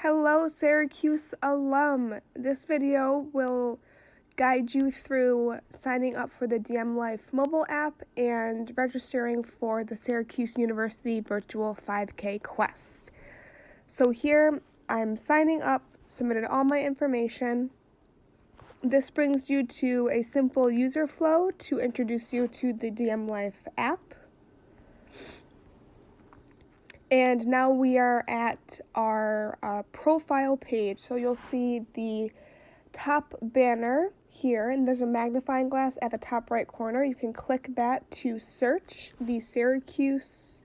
Hello, Syracuse alum. This video will guide you through signing up for the DIEMlife mobile app and registering for the Syracuse University Virtual 5K Quest. So here I'm signing up, submitted all my information. This brings you to a simple user flow to introduce you to the DIEMlife app. And now we are at our profile page. So you'll see the top banner here, and there's a magnifying glass at the top right corner. You can click that to search the Syracuse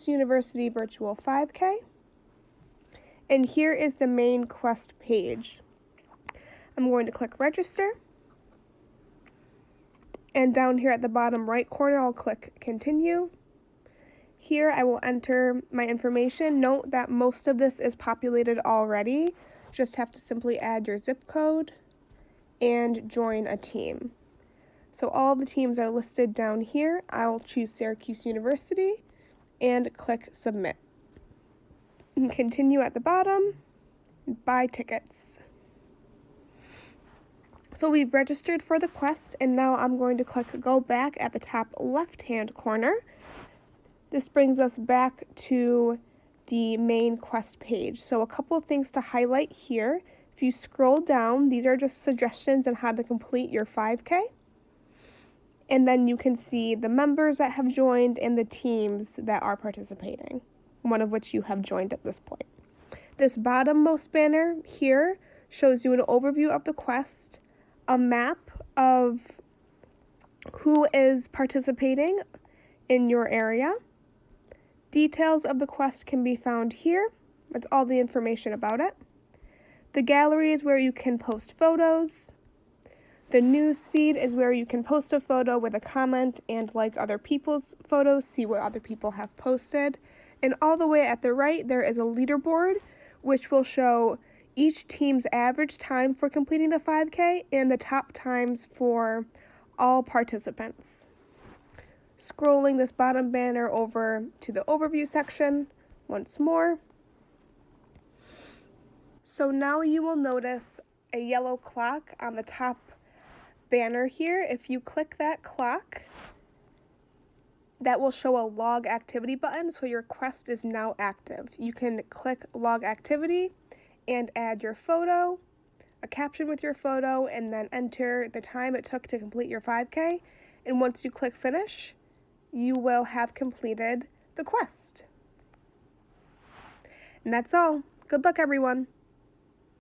University Virtual 5K. And here is the main quest page. I'm going to click register. And down here at the bottom right corner, I'll click continue. Here I will enter my information. Note that most of this is populated already. Just have to simply add your zip code and join a team. So all the teams are listed down here. I'll choose Syracuse University and click submit. And continue at the bottom, buy tickets. So we've registered for the quest, and now I'm going to click go back at the top left-hand corner. This brings us back to the main quest page. So a couple of things to highlight here. If you scroll down, these are just suggestions on how to complete your 5K. And then you can see the members that have joined and the teams that are participating, one of which you have joined at this point. This bottommost banner here shows you an overview of the quest, a map of who is participating in your area. Details of the quest can be found here. That's all the information about it. The gallery is where you can post photos. The news feed is where you can post a photo with a comment and like other people's photos, see what other people have posted. And all the way at the right, there is a leaderboard, which will show each team's average time for completing the 5K and the top times for all participants. Scrolling this bottom banner over to the overview section once more. So now you will notice a yellow clock on the top banner here. If you click that clock, that will show a log activity button, so your quest is now active. You can click log activity and add your photo, a caption with your photo, and then enter the time it took to complete your 5K. And once you click finish, you will have completed the quest. And that's all. Good luck, everyone.